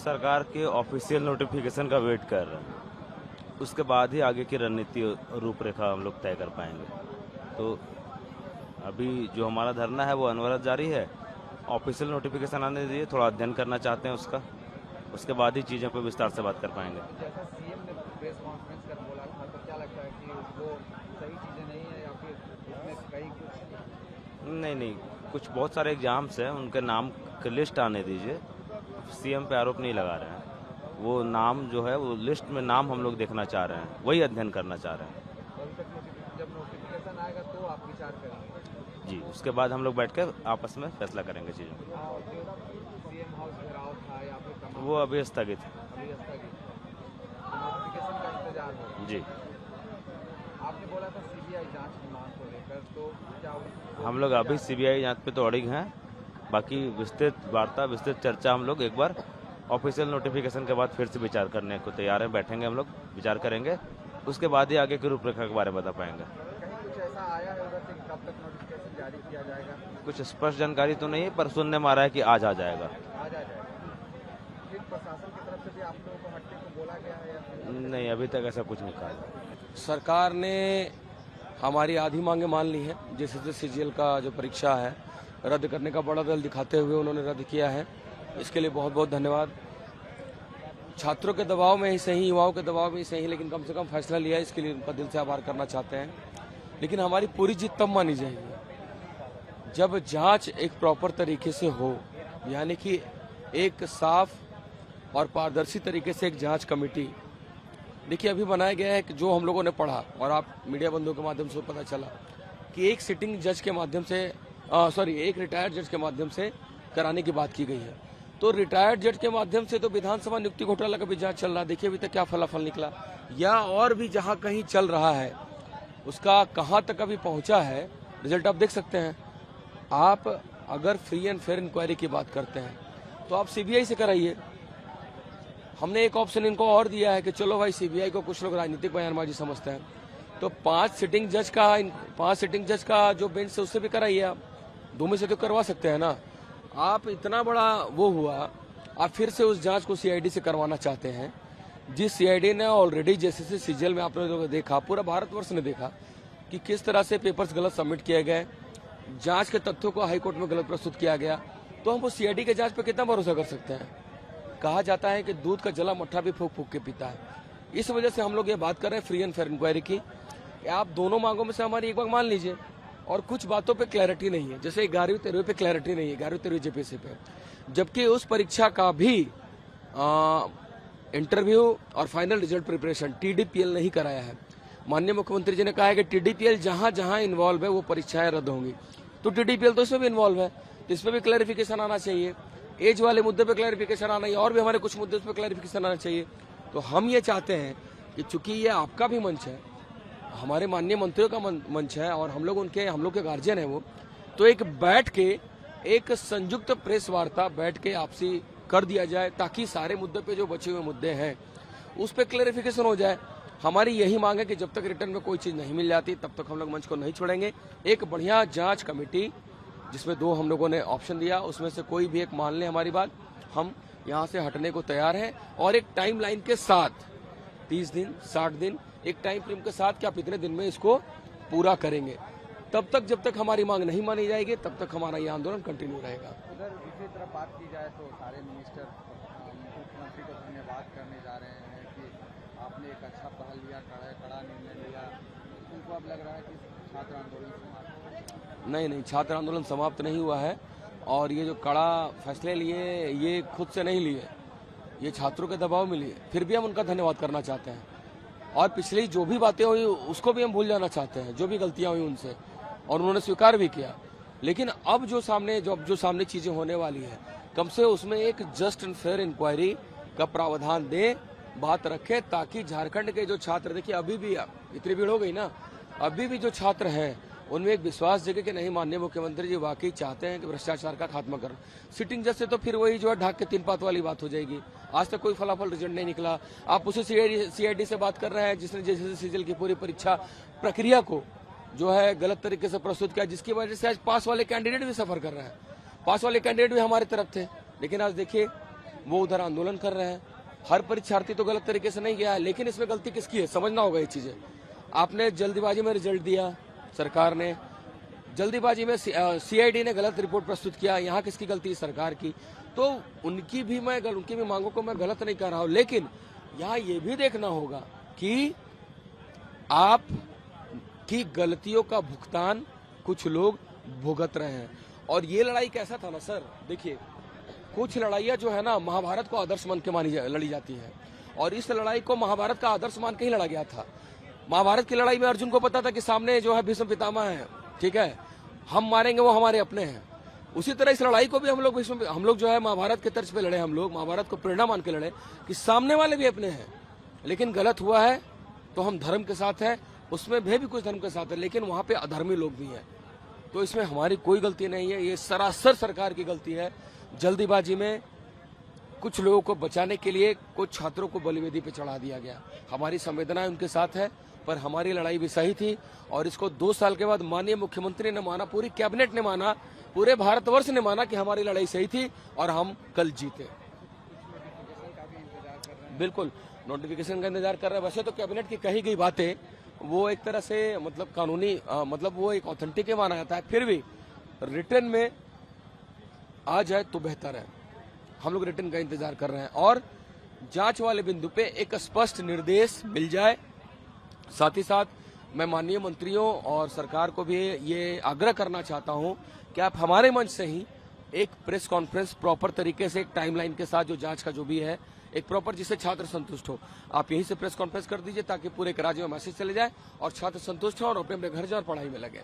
सरकार के official notification का वेट कर रहे हैं, उसके बाद ही आगे की रणनीति रूपरेखा हम लोग तय कर पाएंगे। तो अभी जो हमारा धरना है वो अनवरत जारी है। ऑफिशियल नोटिफिकेशन आने दीजिए, थोड़ा अध्ययन करना चाहते हैं उसका, उसके बाद ही चीज़ों पर विस्तार से बात कर पाएंगे। जैसा सीएम ने प्रेस कॉन्फ्रेंस कर बोला था, तो क्या लगता है कि वो सही चीज़ें नहीं है या फिर इसमें कई कुछ? नहीं, कुछ बहुत सारे एग्जाम्स हैं, उनके नाम की लिस्ट आने दीजिए। सीएम पे आरोप नहीं लगा रहे हैं, वो नाम जो है वो लिस्ट में नाम हम लोग देखना चाह रहे हैं, वही अध्ययन करना चाह रहे हैं। जब नोटिफिकेशन आएगा तो आप विचार करेंगे? जी, उसके बाद हम लोग बैठ कर आपस में फैसला करेंगे चीज़ों को। सीएम हाउस घेराव था या फिर वो अभी स्थगित है। अभी स्थगित, नोटिफिकेशन का इंतजार हो। जी, आपने बोला था सीबीआई जांच की मांग को लेकर, तो क्या हम लोग अभी सीबीआई जांच पे तो अड़िग हैं। बाकी विस्तृत वार्ता, विस्तृत चर्चा हम लोग एक बार ऑफिशियल नोटिफिकेशन के बाद फिर से विचार करने को तैयार हैं। बैठेंगे हम लोग, विचार करेंगे, उसके बाद ही आगे की रूपरेखा के बारे में बता पाएंगे। कहीं कुछ ऐसा आया है उधर से कि कब तक नोटिफिकेशन जारी किया जाएगा? कुछ स्पष्ट जानकारी तो नहीं है, पर सुनने में आ रहा है कि आज आ जाएगा। आज आ जाएगा। फिर प्रशासन की तरफ से भी आप लोगों को हटने को बोला गया है या फिर? नहीं, अभी तक ऐसा कुछ नहीं कहा। सरकार ने हमारी आधी मांगे मान ली है। जैसे सीजीएल का जो परीक्षा है रद्द करने का बड़ा दल दिखाते हुए उन्होंने रद्द किया है, इसके लिए बहुत बहुत धन्यवाद। छात्रों के दबाव में ही सही, युवाओं के दबाव में ही सही, लेकिन कम से कम फैसला लिया है, इसके लिए उनका दिल से आभार करना चाहते हैं। लेकिन हमारी पूरी जीत तब मानी जाएगी जब जांच एक प्रॉपर तरीके से हो, यानी कि एक साफ और पारदर्शी तरीके से एक जांच कमेटी। देखिए, अभी बनाया गया है कि जो हम लोगों ने पढ़ा और आप मीडिया बंधुओं के माध्यम से पता चला कि एक सिटिंग जज के माध्यम से एक रिटायर्ड जज के माध्यम से कराने की बात की गई है। तो रिटायर्ड जज के माध्यम से तो विधानसभा नियुक्ति घोटाला का भी जांच चल रहा है। देखिए अभी तक क्या फलाफल निकला, या और भी जहां कहीं चल रहा है उसका कहां तक अभी पहुंचा है, रिजल्ट आप देख सकते हैं। आप अगर फ्री एंड फेयर इंक्वायरी की बात करते हैं तो आप सीबीआई से कराइए। हमने एक ऑप्शन इनको और दिया है कि चलो भाई, सीबीआई को कुछ लोग राजनीतिक बयानबाजी समझते हैं, तो 5 सिटिंग जज का जो बेंच से उससे भी कराइए। आप 2 में से तो करवा सकते हैं ना। आप इतना बड़ा वो हुआ, आप फिर से उस जांच को सीआईडी से करवाना चाहते हैं, जिस सीआईडी ने ऑलरेडी जैसे सीजीएल में आप लोगों ने देखा, पूरा भारतवर्ष ने देखा कि किस तरह से पेपर्स गलत सबमिट किए गए, जांच के तथ्यों को हाईकोर्ट में गलत प्रस्तुत किया गया, तो हम वो सीआईडी के जांच पर कितना भरोसा कर सकते हैं? कहा जाता है कि दूध का जला मट्ठा भी फूक फूक के पीता है। इस वजह से हम लोग ये बात कर रहे हैं फ्री एंड फेयर इंक्वायरी की। आप दोनों मांगों में से हमारी एक बार मान लीजिए, और कुछ बातों पे क्लैरिटी नहीं है, जैसे 11वीं 13वीं पे क्लैरिटी नहीं है, 11वीं 13वीं जेपीएससी पे, जबकि उस परीक्षा का भी इंटरव्यू और फाइनल रिजल्ट प्रिपरेशन टीडीपीएल नहीं कराया है। माननीय मुख्यमंत्री जी ने कहा है कि टीडीपीएल जहां जहां इन्वॉल्व है वो परीक्षाएं रद्द होंगी, तो टीडीपीएल तो इसमें भी इन्वॉल्व है, तो इसमें भी क्लैरिफिकेशन आना चाहिए। एज वाले मुद्दे पे क्लैरिफिकेशन आना चाहिए, और भी हमारे कुछ मुद्दे पे क्लैरिफिकेशन आना चाहिए। तो हम ये चाहते हैं कि चूंकि ये आपका भी मंच है, हमारे माननीय मंत्रियों का मंच है, और हम लोग के गार्जियन है वो, तो एक बैठ के एक संयुक्त प्रेस वार्ता बैठ के आपसी कर दिया जाए, ताकि सारे मुद्दे पे जो बचे हुए मुद्दे हैं उस पर क्लैरिफिकेशन हो जाए। हमारी यही मांग है कि जब तक रिटर्न में कोई चीज नहीं मिल जाती तब तक हम लोग मंच को नहीं छोड़ेंगे। एक बढ़िया जांच कमेटी, जिसमें 2 हम लोगों ने ऑप्शन दिया, उसमें से कोई भी एक मान ले हमारी बात, हम यहाँ से हटने को तैयार हैं, और एक टाइम लाइन के साथ 30 दिन 60 दिन एक टाइम फ्रेम के साथ कि आप इतने दिन में इसको पूरा करेंगे। तब तक जब तक हमारी मांग नहीं मानी जाएगी तब तक हमारा ये आंदोलन कंटिन्यू रहेगा। उधर दूसरी तरफ बात की जाए तो सारे मिनिस्टर मुख्यमंत्री को धन्यवाद करने जा रहे हैं कि आपने एक अच्छा पहल लिया, कड़ा निर्णय लिया। उनको अब लग रहा है कि छात्र आंदोलन समाप्त? नहीं, छात्र आंदोलन समाप्त नहीं हुआ है, और ये जो कड़ा फैसले लिए ये खुद से नहीं लिए, ये छात्रों के दबाव में लिए। फिर भी हम उनका धन्यवाद करना चाहते हैं, और पिछली जो भी बातें हुई उसको भी हम भूल जाना चाहते हैं, जो भी गलतियां हुई उनसे, और उन्होंने स्वीकार भी किया। लेकिन अब जो सामने चीजें होने वाली है, कम से उसमें एक जस्ट एंड फेयर इंक्वायरी का प्रावधान दे, बात रखे, ताकि झारखंड के जो छात्र, देखिए अभी भी इतनी भीड़ हो गई ना, अभी भी जो छात्र हैं उनमें एक विश्वास जगे कि नहीं, माननीय मुख्यमंत्री जी वाकई चाहते हैं कि भ्रष्टाचार का खात्मा करें। सिटिंग जज से तो फिर वही जो है ढाक के 3 पात वाली बात हो जाएगी। आज तक कोई फलाफल रिजल्ट नहीं निकला। आप उसी सीआईडी से बात कर रहे हैं जिसने जैसे सीजीएल की पूरी परीक्षा प्रक्रिया को जो है गलत तरीके से प्रस्तुत किया, जिसकी वजह से आज पास वाले कैंडिडेट भी सफर कर रहे हैं। पास वाले कैंडिडेट भी हमारी तरफ थे, लेकिन आज देखिए वो उधर आंदोलन कर रहे हैं। हर परीक्षार्थी तो गलत तरीके से नहीं गया है, लेकिन इसमें गलती किसकी है समझना होगा ये चीजें। आपने जल्दीबाजी में रिजल्ट दिया, सरकार ने जल्दीबाजी में सीआईडी ने गलत रिपोर्ट प्रस्तुत किया, यहाँ किसकी गलती है? सरकार की। तो उनकी भी मांगों को मैं गलत नहीं कर रहा हूँ, लेकिन यहाँ ये भी देखना होगा कि आप की गलतियों का भुगतान कुछ लोग भुगत रहे हैं। और ये लड़ाई कैसा था ना सर, देखिए कुछ लड़ाइयाँ जो है ना महाभारत को आदर्श मान के लड़ी जाती है, और इस लड़ाई को महाभारत का आदर्श मान के ही लड़ा गया था। महाभारत की लड़ाई में अर्जुन को पता था कि सामने जो है भीष्म पितामह है, ठीक है, हम मारेंगे वो हमारे अपने हैं। उसी तरह इस लड़ाई को भी हम लोग जो है महाभारत के तर्ज पे लड़े, हम लोग महाभारत को प्रेरणा मान के लड़े कि सामने वाले भी अपने हैं। लेकिन गलत हुआ है तो हम धर्म के साथ हैं, उसमें भी कुछ धर्म के साथ है, लेकिन वहां पे अधर्मी लोग भी हैं। तो इसमें हमारी कोई गलती नहीं है, ये सरासर सरकार की गलती है। जल्दीबाजी में कुछ लोगों को बचाने के लिए कुछ छात्रों को बलिवेदी पे चढ़ा दिया गया। हमारी संवेदनाएं उनके साथ है, पर हमारी लड़ाई भी सही थी। और इसको 2 साल के बाद माननीय मुख्यमंत्री ने माना, पूरी कैबिनेट ने माना, पूरे भारतवर्ष ने माना कि हमारी लड़ाई सही थी और हम कल जीते। बिल्कुल नोटिफिकेशन का इंतजार कर रहे हैं। वैसे तो कैबिनेट की कही गई बातें वो एक तरह से मतलब कानूनी मतलब वो एक ऑथेंटिक माना जाता है, फिर भी रिटर्न में आ जाए तो बेहतर है। हम लोग रिटर्न का इंतजार कर रहे हैं और जांच वाले बिंदु पे एक स्पष्ट निर्देश मिल जाए। साथ ही साथ मैं माननीय मंत्रियों और सरकार को भी ये आग्रह करना चाहता हूं कि आप हमारे मंच से ही एक प्रेस कॉन्फ्रेंस प्रॉपर तरीके से एक टाइमलाइन के साथ जो जांच का जो भी है एक प्रॉपर, जिससे छात्र संतुष्ट हो, आप यहीं से प्रेस कॉन्फ्रेंस कर दीजिए ताकि पूरे राज्य में मैसेज चले जाए और छात्र संतुष्ट हो और अपने अपने घर जाए और पढ़ाई में लगे।